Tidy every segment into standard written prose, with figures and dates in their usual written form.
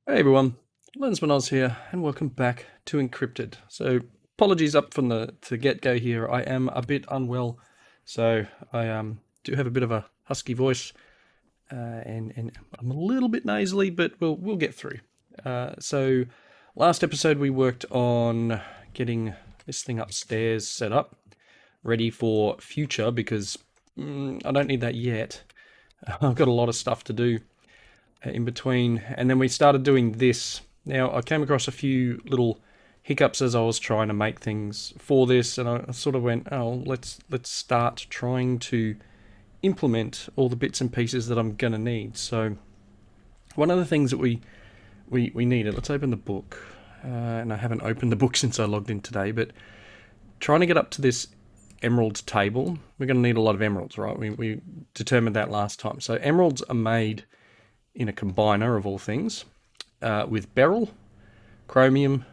Hey everyone, Lensman Oz here, and welcome back to Encrypted. So, apologies up from the get-go here. I am a bit unwell, so I do have a bit of a husky voice, and I'm a little bit nasally, but we'll get through. So, last episode we worked on getting this thing upstairs set up, ready for future because I don't need that yet. I've got a lot of stuff to do in between, and then we started doing this. Now I came across a few little hiccups as I was trying to make things for this, and I sort of went, oh, let's start trying to implement all the bits and pieces that I'm gonna need. So one of the things that we needed, let's open the book, and I haven't opened the book since I logged in today, but trying to get up to this emeralds table, we're going to need a lot of emeralds, right? We determined that last time. So emeralds are made in a combiner of all things, with beryl, chromium,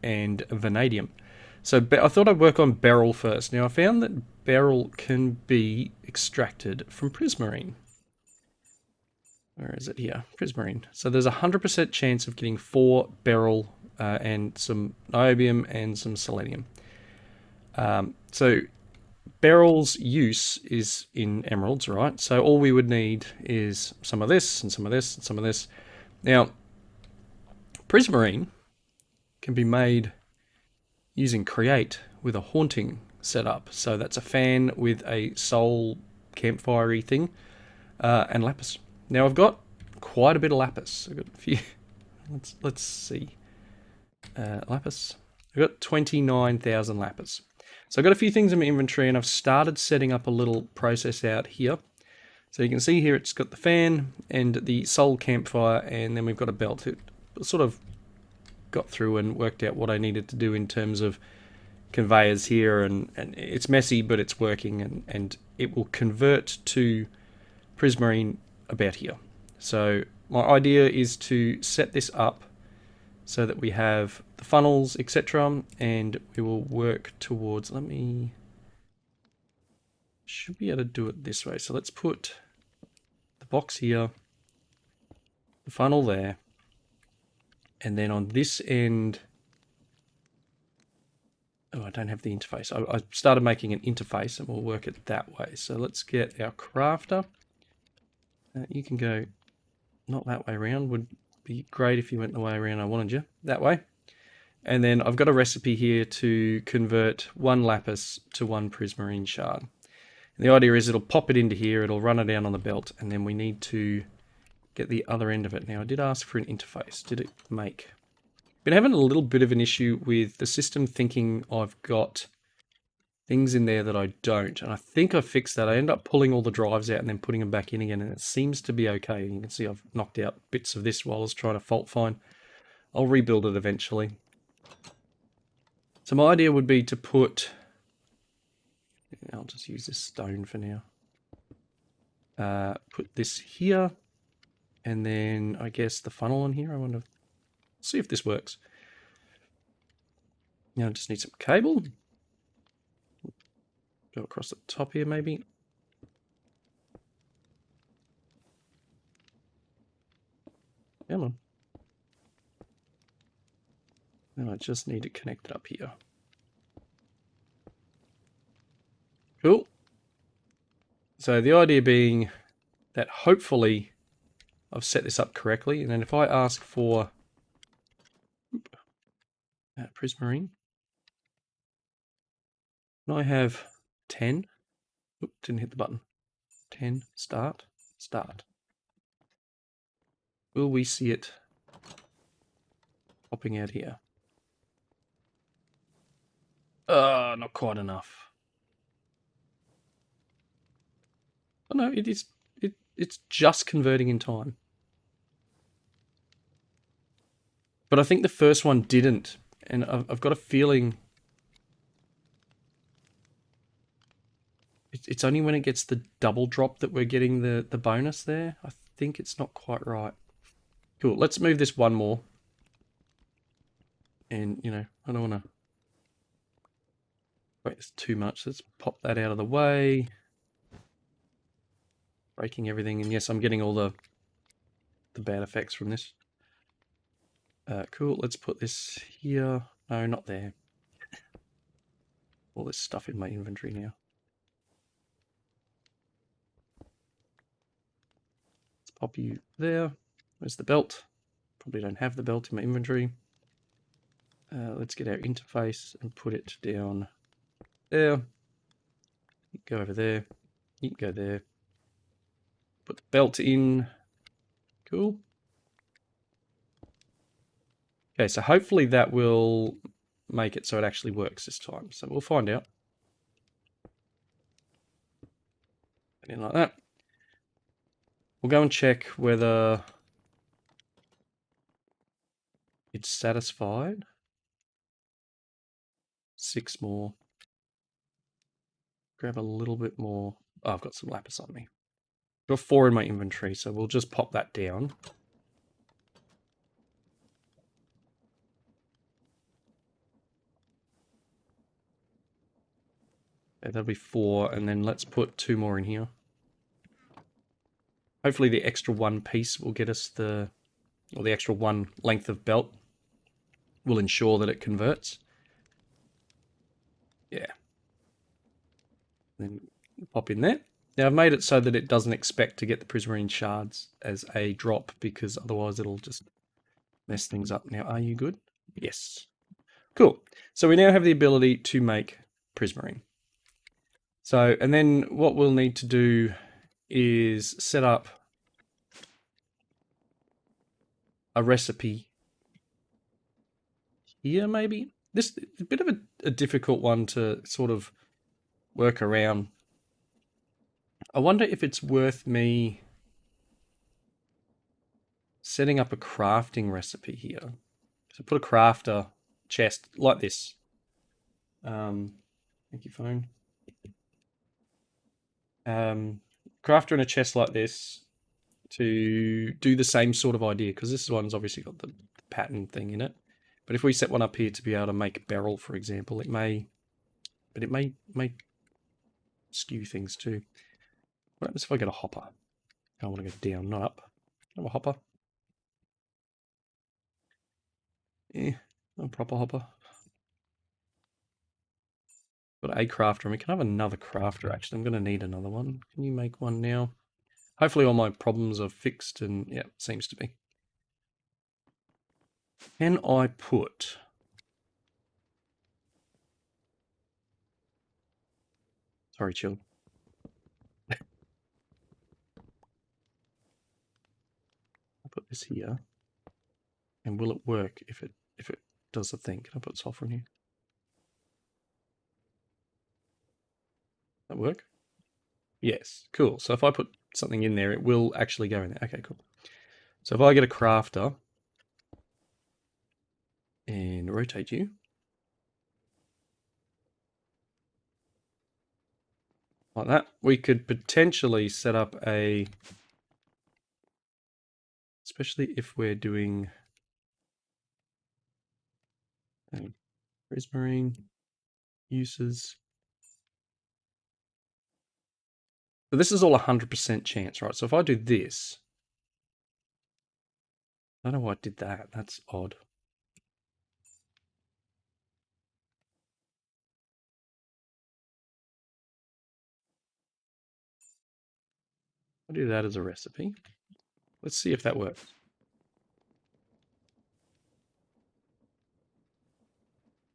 and vanadium. So I thought I'd work on beryl first. Now I found that beryl can be extracted from prismarine. Where is it here? Prismarine. So there's a 100% chance of getting 4 beryl and some niobium and some selenium. So beryl's use is in emeralds, right? So all we would need is some of this and some of this and some of this. Now, prismarine can be made using create with a haunting setup. So that's a fan with a soul campfire-y thing, and lapis. Now I've got quite a bit of lapis. I've got a few. Let's see. Lapis. I've got 29,000 lapis. So I've got a few things in my inventory, and I've started setting up a little process out here. So you can see here it's got the fan and the soul campfire, and then we've got a belt. It sort of got through and worked out what I needed to do in terms of conveyors here, and it's messy, but it's working, and it will convert to prismarine about here. So my idea is to set this up so that we have the funnels, etc., and we will work towards, should be able to do it this way. So let's put the box here, the funnel there, and then on this end, oh, I don't have the interface. I started making an interface, and we'll work it that way. So let's get our crafter. You can go not that way around. Would be great if you went the way around I wanted you. That way. And then I've got a recipe here to convert 1 lapis to 1 prismarine shard. And the idea is it'll pop it into here, it'll run it down on the belt, and then we need to get the other end of it. Now I did ask for an interface. Did it make? Been having a little bit of an issue with the system thinking I've got things in there that I don't, and I think I fixed that. I end up pulling all the drives out and then putting them back in again, and it seems to be okay. You can see I've knocked out bits of this while I was trying to fault find. I'll rebuild it eventually. So my idea would be to put, I'll just use this stone for now. Put this here, and then I guess the funnel on here. I want to see if this works. Now I just need some cable. Go across the top here maybe. Come on. Now I just need to connect it up here. Cool. So the idea being that hopefully I've set this up correctly, and then if I ask for prismarine, and I have 10, didn't hit the button, 10, start. Will we see it popping out here? Not quite enough. Oh no, it's just converting in time. But I think the first one didn't, and I've got a feeling it's only when it gets the double drop that we're getting the bonus there. I think it's not quite right. Cool, let's move this one more. And, you know, I don't want to wait, it's too much. Let's pop that out of the way. Breaking everything, and yes, I'm getting all the bad effects from this. Cool, let's put this here. No, not there. All this stuff in my inventory now. Let's pop you there. Where's the belt? Probably don't have the belt in my inventory. Let's get our interface and put it down there. You can go over there. You can go there. Put the belt in. Cool. Okay, so hopefully that will make it so it actually works this time. So we'll find out. And like that. We'll go and check whether it's satisfied. 6 more. Grab a little bit more. Oh, I've got some lapis on me. I've got 4 in my inventory, so we'll just pop that down. Okay, that'll be 4, and then let's put 2 more in here. Hopefully the extra 1 piece will get us the extra 1 length of belt will ensure that it converts. Yeah. Then pop in there. Now I've made it so that it doesn't expect to get the prismarine shards as a drop, because otherwise it'll just mess things up. Now, are you good? Yes. Cool. So we now have the ability to make prismarine. So, and then what we'll need to do is set up a recipe here, maybe. This is a bit of a difficult one to sort of work around. I wonder if it's worth me setting up a crafting recipe here. So put a crafter chest like this. Thank you, phone. Crafter in a chest like this to do the same sort of idea, because this one's obviously got the pattern thing in it. But if we set one up here to be able to make a barrel, for example, it may skew things too. What happens if I get a hopper? I want to go down, not up. I have a hopper. Yeah, not a proper hopper. Got a crafter, and we can have another crafter, actually. I'm going to need another one. Can you make one now? Hopefully all my problems are fixed, and yeah, seems to be. Can I put... Sorry, chill. I'll put this here. And will it work if it does the thing? Can I put sulfur in here? That work? Yes, cool. So if I put something in there, it will actually go in there. Okay, cool. So if I get a crafter and rotate you, like that, we could potentially set up a, especially if we're doing prismarine uses. So this is all 100% chance, right? So if I do this, I don't know why I did that. That's odd. I'll do that as a recipe. Let's see if that works.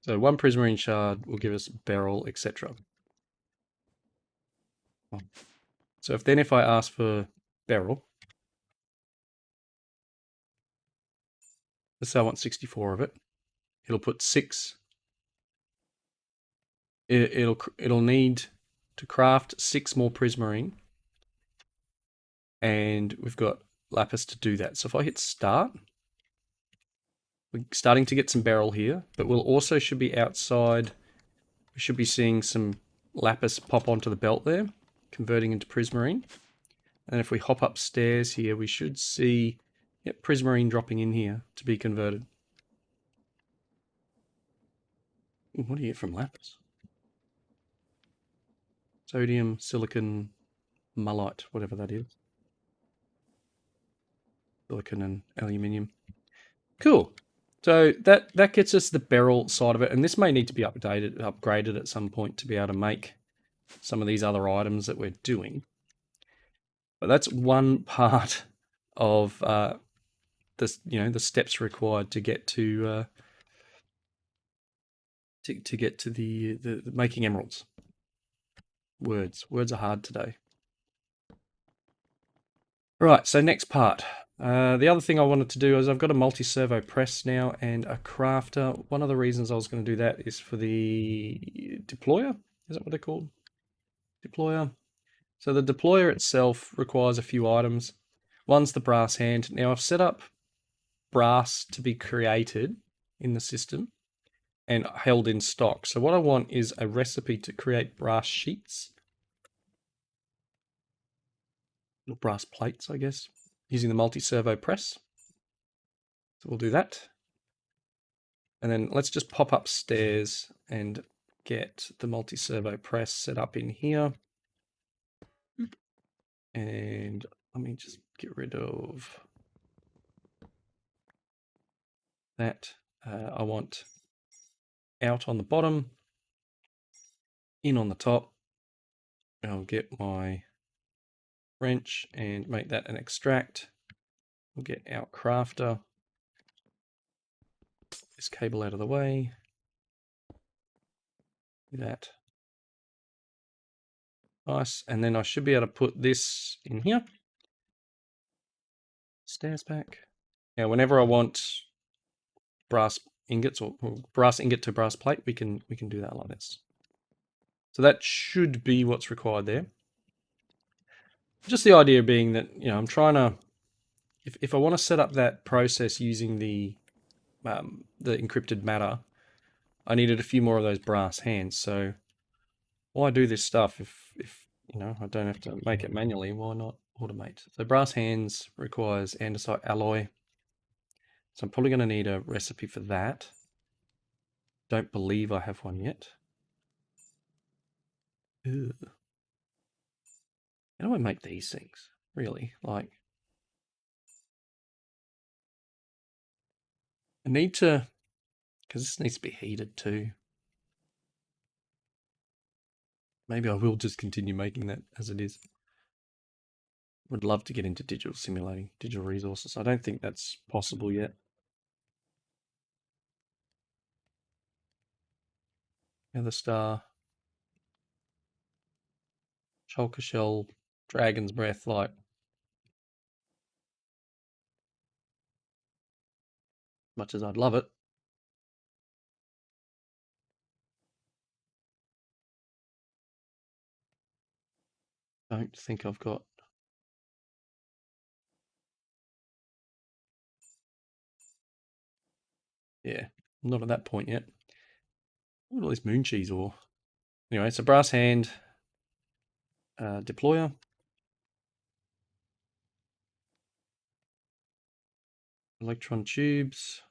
So 1 prismarine shard will give us barrel, etc. So if I ask for barrel, let's say I want 64 of it, it'll put 6. It'll need to craft 6 more prismarine, and we've got lapis to do that. So if I hit start, we're starting to get some barrel here, but we'll also should be outside. We should be seeing some lapis pop onto the belt there, converting into prismarine. And if we hop upstairs here, we should see prismarine dropping in here to be converted. Ooh, what do you get from lapis? Sodium, silicon, mullite, whatever that is. Silicon and aluminium. Cool. So that gets us the beryl side of it, and this may need to be upgraded at some point to be able to make some of these other items that we're doing. But that's one part of the steps required to get to get to the making emeralds. Words are hard today. Right, so next part. The other thing I wanted to do is I've got a multi-servo press now and a crafter. One of the reasons I was going to do that is for the deployer. Is that what they're called? Deployer. So the deployer itself requires a few items. One's the brass hand. Now I've set up brass to be created in the system and held in stock. So what I want is a recipe to create brass sheets. Or brass plates, I guess, using the multi-servo press. So we'll do that. And then let's just pop upstairs and get the multi-servo press set up in here. And let me just get rid of that. I want out on the bottom, in on the top. I'll get my wrench and make that an extract. We'll get our crafter. This cable out of the way. That. Nice. And then I should be able to put this in here. Stairs back. Now, whenever I want brass ingots or brass ingot to brass plate, we can do that like this. So that should be what's required there. Just the idea being that, I'm trying to, if I want to set up that process using the encrypted matter, I needed a few more of those brass hands. So why do this stuff if I don't have to make it manually? Why not automate? So brass hands requires andesite alloy. So I'm probably going to need a recipe for that. Don't believe I have one yet. Ugh. How do I make these things? Really? Like, I need to, because this needs to be heated too. Maybe I will just continue making that as it is. Would love to get into digital simulating, digital resources. I don't think that's possible yet. Nether Star, Shulker Shell, Dragon's Breath, like, much as I'd love it. Don't think I've got. Yeah, not at that point yet. Look at all this moon cheese ore. Anyway, it's a brass hand deployer. Electron tubes.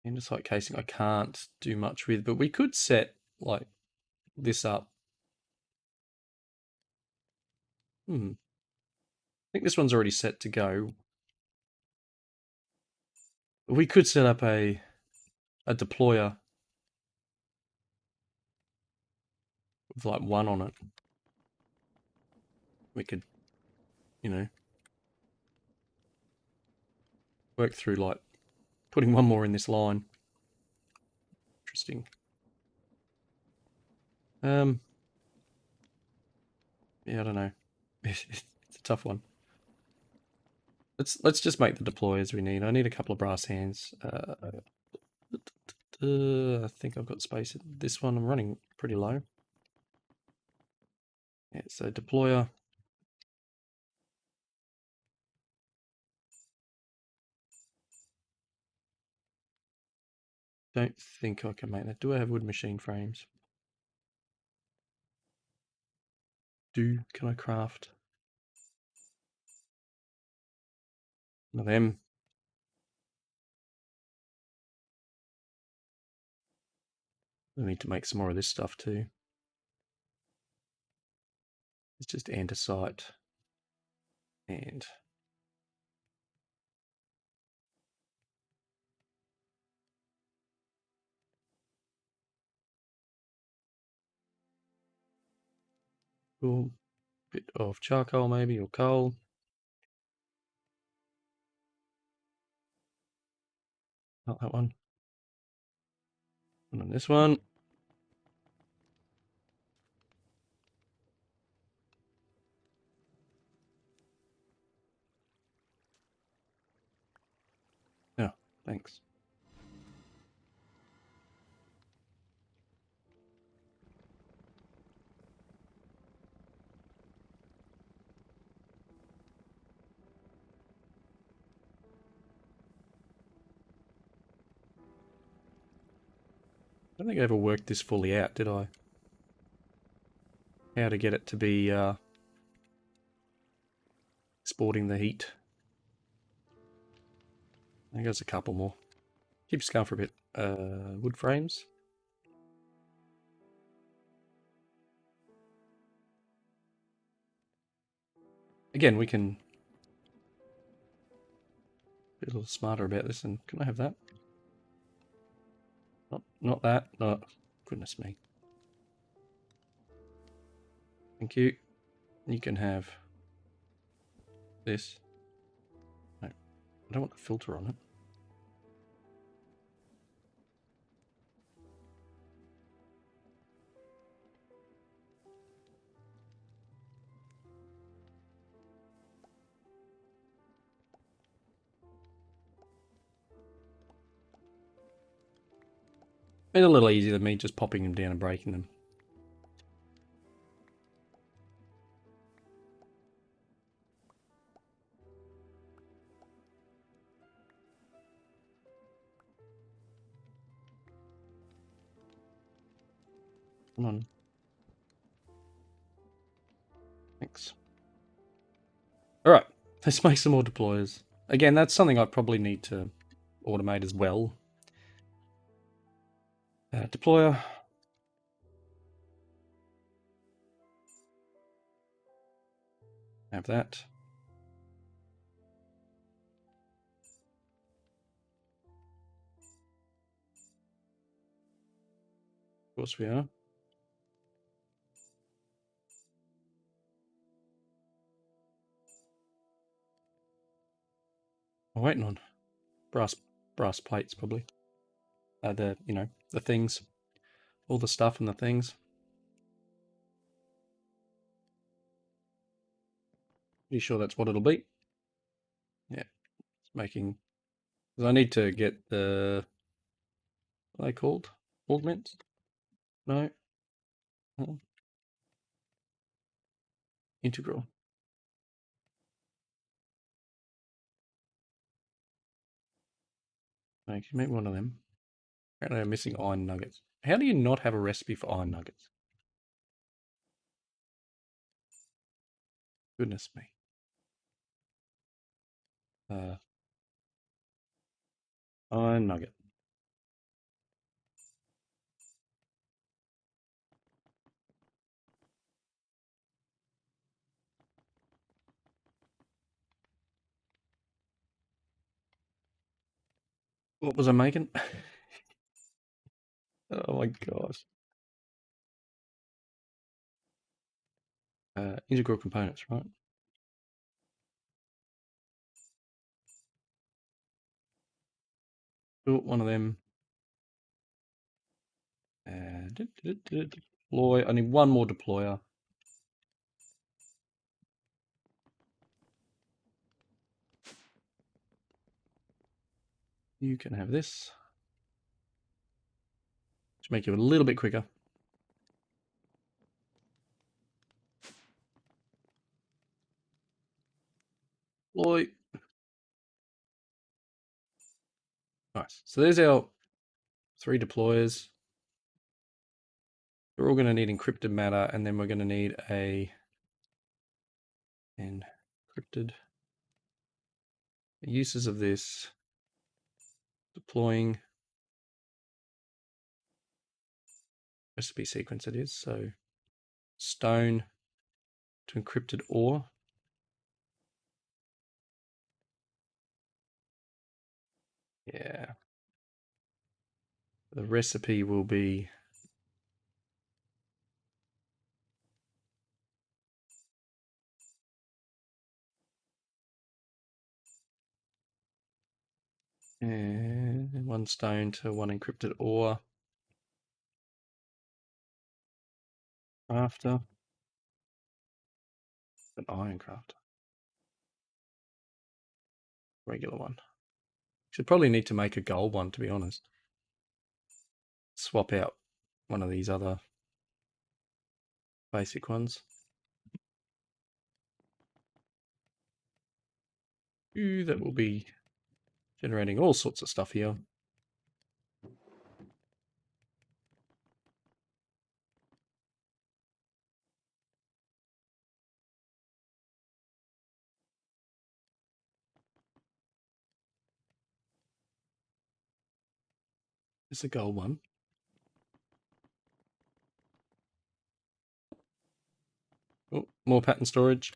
Andesite casing I can't do much with, but we could set like this up. I think this one's already set to go. We could set up a deployer with like one on it. We could, work through like putting one more in this line. Interesting. Yeah, I don't know. It's a tough one. Let's just make the deployers we need. I need a couple of brass hands. I think I've got space at this one. I'm running pretty low. Yeah, so deployer. Don't think I can make that. Do I have wood machine frames? Can I craft? One of them. I need to make some more of this stuff too. It's just andesite. And cool. Bit of charcoal maybe, or coal. Not that one. And on this one. Yeah, thanks. I don't think I ever worked this fully out, did I? How to get it to be sporting the heat. I think there's a couple more. Keep us going for a bit. Wood frames. Again, we can be a little smarter about this. And can I have that? Not that. Oh, goodness me. Thank you. You can have this. No, I don't want the filter on it. It's a little easier than me just popping them down and breaking them. Come on. Thanks. Alright, let's make some more deployers. Again, that's something I probably need to automate as well. Deployer. Have that. Of course we are. I'm waiting on brass plates probably. The things, all the stuff and the things. Pretty sure that's what it'll be. Yeah, it's making. Because I need to get the. What are they called? Augments? No. Oh. Integral. I can make one of them. Apparently I'm missing iron nuggets. How do you not have a recipe for iron nuggets? Goodness me. Iron nugget. What was I making? Oh my gosh. Integral components, right? Built one of them. Deploy. I need one more deployer. You can have this. To make you a little bit quicker. Deploy. Nice. So there's our 3 deployers. We're all going to need encrypted matter, and then we're going to need a encrypted uses of this. Deploying recipe sequence it is. So stone to encrypted ore. Yeah. The recipe will be one stone to one encrypted ore. Crafter. An iron crafter. Regular one. Should probably need to make a gold one, to be honest. Swap out one of these other basic ones. Ooh, that will be generating all sorts of stuff here. It's a gold one. Oh, more pattern storage.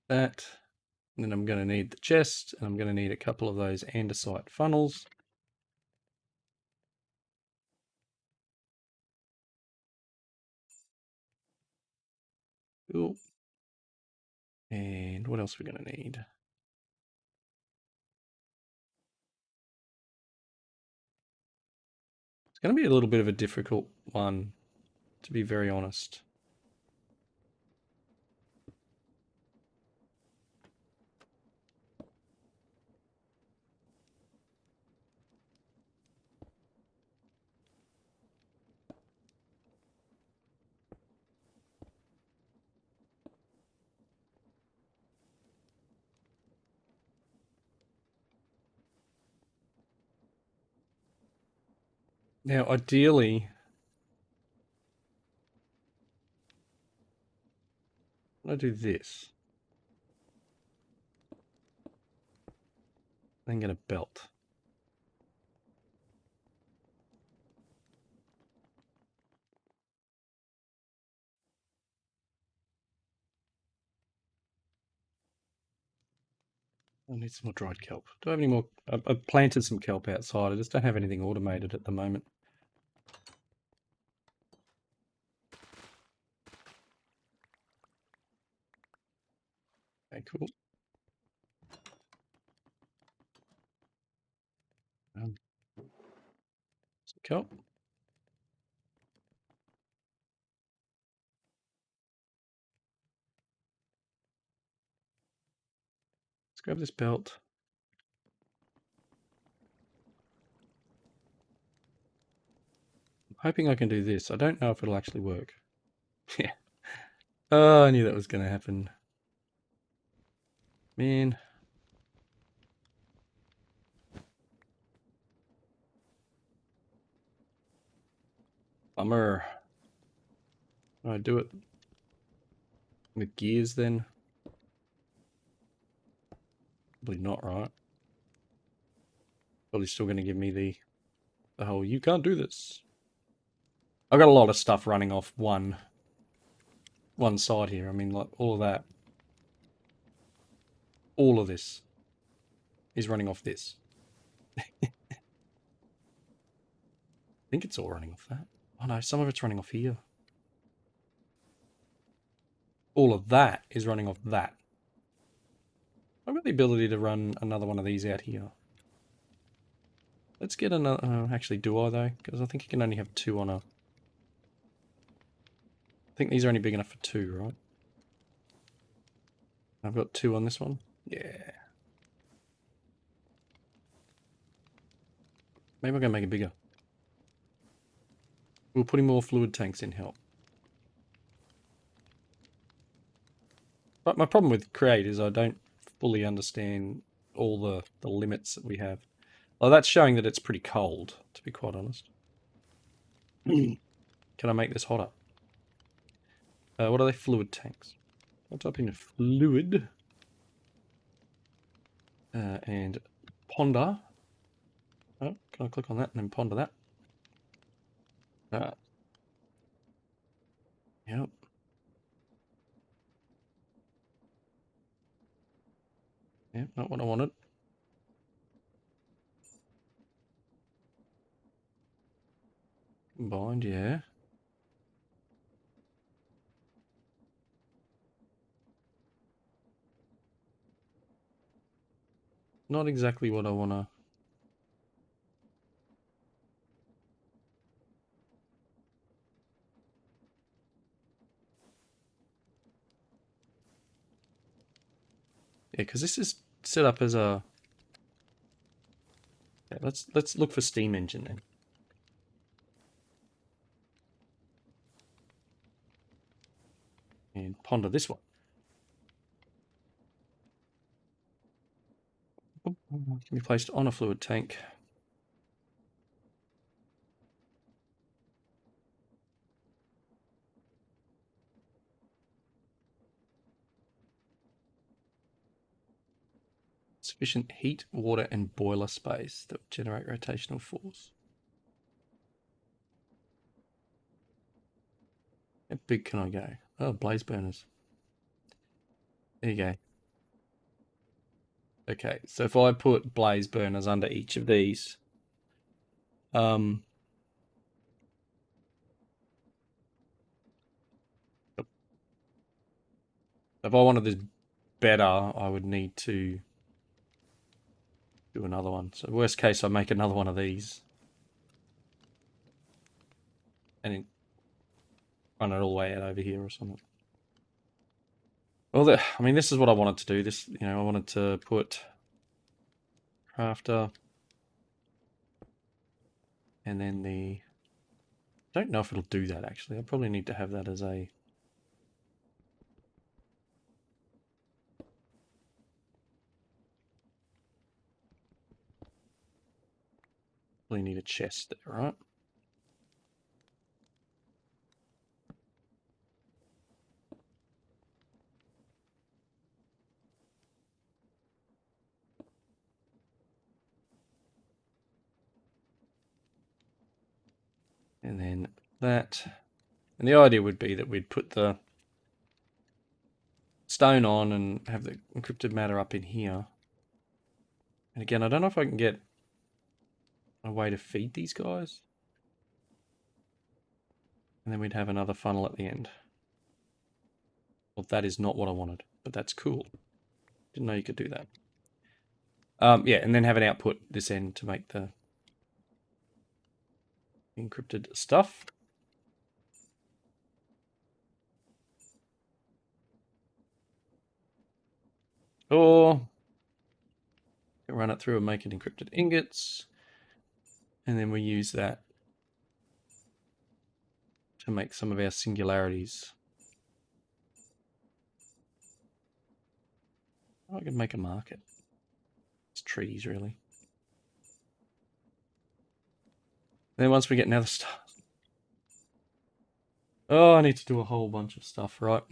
That. And then I'm going to need the chest, and I'm going to need a couple of those andesite funnels. Cool. And what else are we going to need? It's going to be a little bit of a difficult one, to be very honest. Now, ideally, I do this. Then get a belt. I need some more dried kelp. Do I have any more? I've planted some kelp outside. I just don't have anything automated at the moment. Okay, cool. Some kelp. Let's grab this belt. I'm hoping I can do this. I don't know if it'll actually work. Yeah. Oh, I knew that was going to happen. Man. Bummer. I do it with gears then? Probably not, right? Probably still going to give me the whole, you can't do this. I've got a lot of stuff running off one side here. I mean, like, all of that. All of this is running off this. I think it's all running off that. Oh no, some of it's running off here. All of that is running off that. I've got the ability to run another one of these out here. Let's get another... actually, do I though? Because I think you can only have two on a... I think these are only big enough for two, right? I've got two on this one. Yeah. Maybe I'm going to make it bigger. We'll put more fluid tanks in help. But my problem with Create is I don't fully understand all the limits that we have. Well, that's showing that it's pretty cold, to be quite honest. Can I make this hotter? What are they? Fluid tanks. I'll type in fluid. And ponder. Oh, can I click on that and then ponder that? Yep. Yeah, not what I wanted. Combined, yeah. Not exactly what I want to... Yeah, because this is set up as a... Yeah, let's look for steam engine then. And ponder this one. Can be placed on a fluid tank. Sufficient heat, water, and boiler space that would generate rotational force. How big can I go? Oh, blaze burners. There you go. Okay, so if I put blaze burners under each of these, if I wanted this better, I would need to do another one. So worst case, I make another one of these. And then run it all the way out over here or something. Well, I mean, this is what I wanted to do. This, you know, I wanted to put crafter and then the... I don't know if it'll do that, actually. I probably need to have that as a... Probably need a chest there, right? And then that. And the idea would be that we'd put the stone on and have the encrypted matter up in here. And again, I don't know if I can get a way to feed these guys. And then we'd have another funnel at the end. Well, that is not what I wanted, but that's cool. Didn't know you could do that. Yeah, and then have an output this end to make the encrypted stuff. Or run it through and make it encrypted ingots. And then we use that to make some of our singularities. I could make a market. It's trees, really. Then once we get nether stars. Oh, I need to do a whole bunch of stuff, right?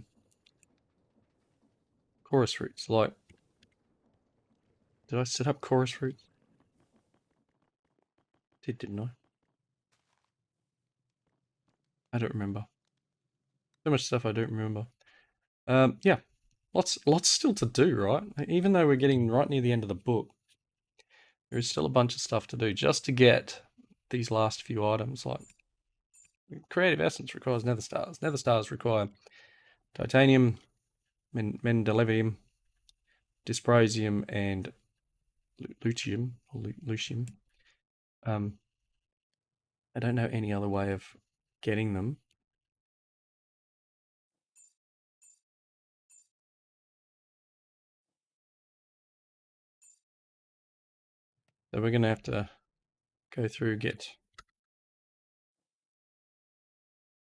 Chorus roots, like... Did I set up chorus roots? Didn't I? I don't remember. So much stuff I don't remember. Yeah. Lots still to do, right? Even though we're getting right near the end of the book, there is still a bunch of stuff to do just to get these last few items. Like, creative essence requires nether stars. Nether stars require titanium, mendelevium, dysprosium, and luteum. I don't know any other way of getting them. So we're going to have to go through, get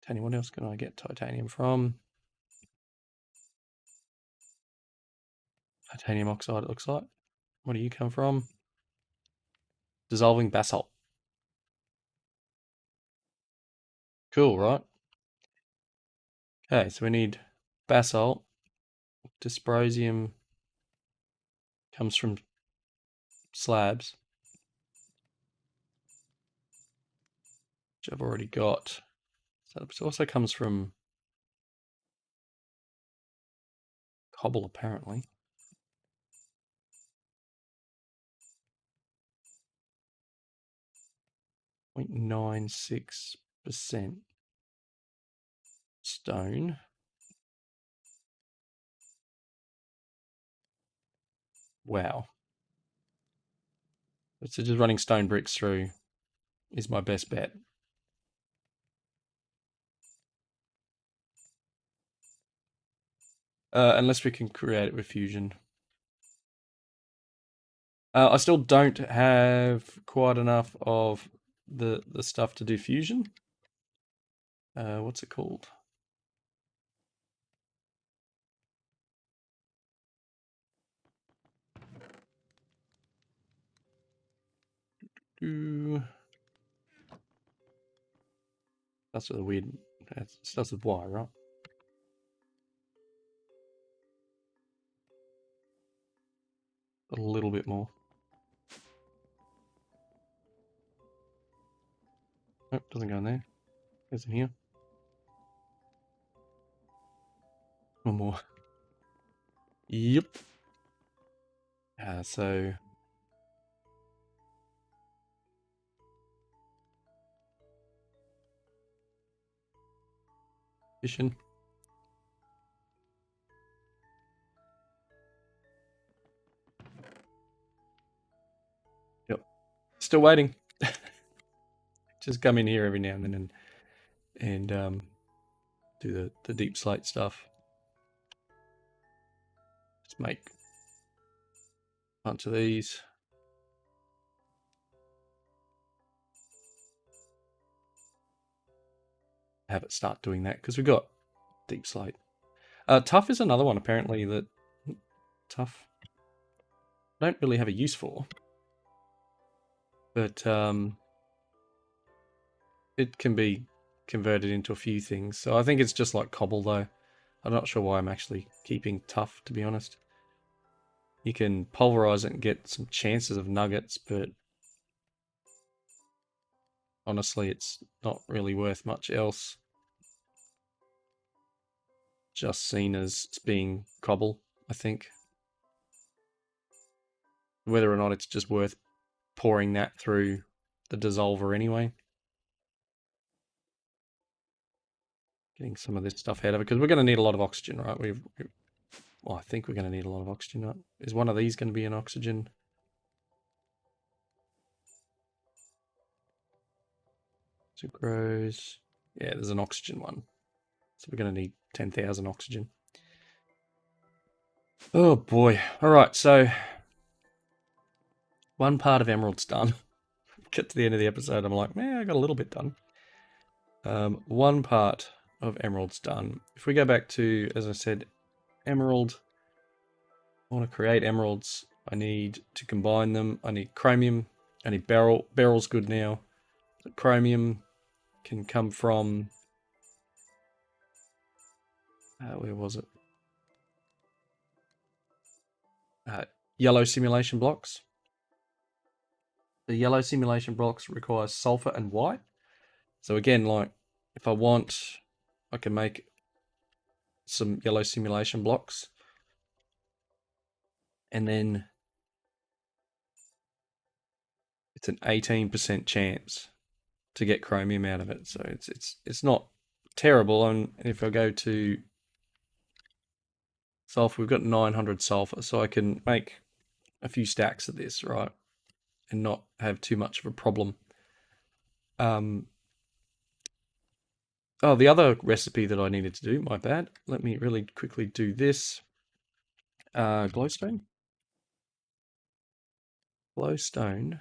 titanium. What else can I get titanium from? Titanium oxide, it looks like. Where do you come from? Dissolving basalt. Cool, right? Okay, so we need basalt. Dysprosium comes from slabs, which I've already got. So it also comes from cobble, apparently. 0.96% stone. Wow. So just running stone bricks through is my best bet. Unless we can create it with fusion. I still don't have quite enough of the stuff to do fusion. What's it called? That's with a weird. It starts with Y, right? A little bit more. Nope, doesn't go in there. Goes in here. One more. Yep. So fission. Yep. Still waiting. Just come in here every now and then and do the deep slate stuff. Just make a bunch of these. Have it start doing that because we've got deep slate. Tough is another one apparently that tough I don't really have a use for, but it can be converted into a few things. So I think it's just like cobble though. I'm not sure why I'm actually keeping tough, to be honest. You can pulverize it and get some chances of nuggets, but honestly, it's not really worth much else. Just seen as being cobble, I think. Whether or not it's just worth pouring that through the dissolver anyway. Getting some of this stuff out of it, because we're going to need a lot of oxygen, right? Well, I think we're going to need a lot of oxygen, right? Is one of these going to be an oxygen? Sucrose. Yeah, there's an oxygen one. So we're going to need 10,000 oxygen. Oh boy. All right, so one part of emerald's done. Get to the end of the episode, I'm like, man, I got a little bit done. One part of emerald's done. If we go back to, as I said, emerald, I want to create emeralds. I need to combine them. I need chromium. I need beryl. Beryl's good now. So chromium can come from, where was it? Yellow simulation blocks. The yellow simulation blocks require sulfur and white. So again, like if I want, I can make some yellow simulation blocks, and then it's an 18% chance to get chromium out of it. So it's not terrible. And if I go to sulfur, we've got 900 sulfur, so I can make a few stacks of this, right, and not have too much of a problem. Oh, the other recipe that I needed to do, my bad. Let me really quickly do this. Glowstone. Glowstone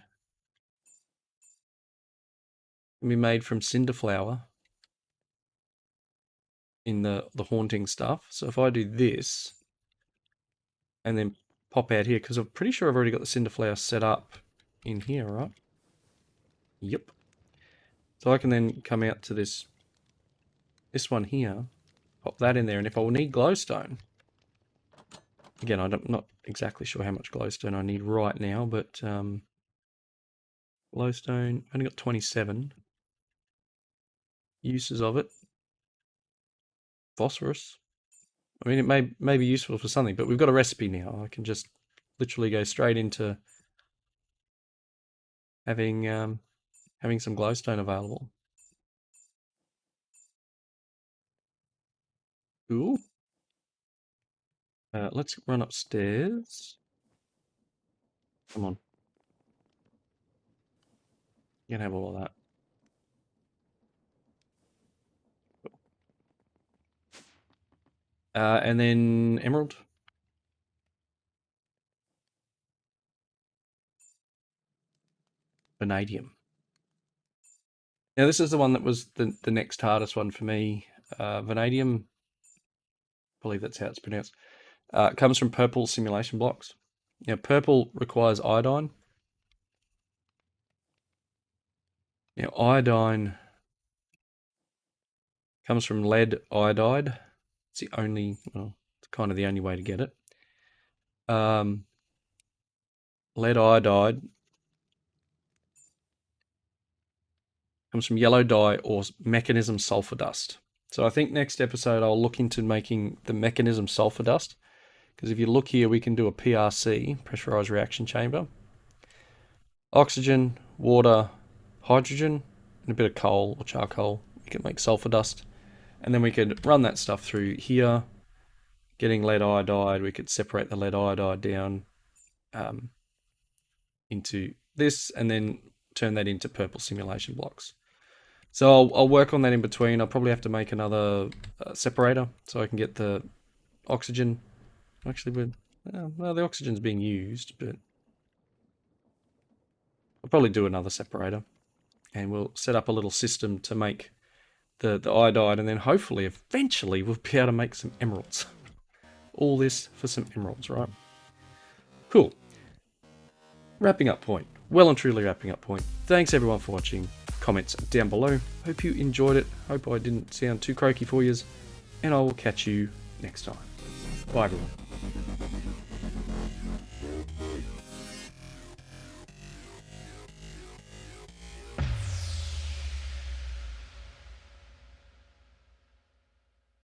can be made from cinder flower in the haunting stuff. So if I do this and then pop out here, because I'm pretty sure I've already got the cinder flower set up in here, right? Yep. So I can then come out to this one here, pop that in there, and if I will need glowstone, again, I'm not exactly sure how much glowstone I need right now, but glowstone, only got 27 uses of it. Phosphorus. I mean, it may be useful for something, but we've got a recipe now. I can just literally go straight into having having some glowstone available. Cool. Let's run upstairs. Come on. You can have all of that. And then emerald. Vanadium. Now this is the one that was the next hardest one for me. Vanadium, I believe that's how it's pronounced. Comes from purple simulation blocks. Now purple requires iodine. Now iodine comes from lead iodide. It's the only, well, it's kind of the only way to get it. Lead iodide comes from yellow dye or Mekanism sulfur dust. So I think next episode I'll look into making the Mekanism sulfur dust, because if you look here, we can do a PRC, pressurized reaction chamber. Oxygen, water, hydrogen, and a bit of coal or charcoal. We can make sulfur dust. And then we could run that stuff through here, getting lead iodide. We could separate the lead iodide down into this and then turn that into purple simulation blocks. So I'll work on that in between. I'll probably have to make another separator so I can get the oxygen. Actually, well, the oxygen's being used, but I'll probably do another separator. And we'll set up a little system to make the iodide, and then hopefully, eventually, we'll be able to make some emeralds. All this for some emeralds, right? Cool. Wrapping up point. Well and truly wrapping up point. Thanks everyone for watching. Comments down below. Hope you enjoyed it. Hope I didn't sound too croaky for you. And I will catch you next time. Bye everyone.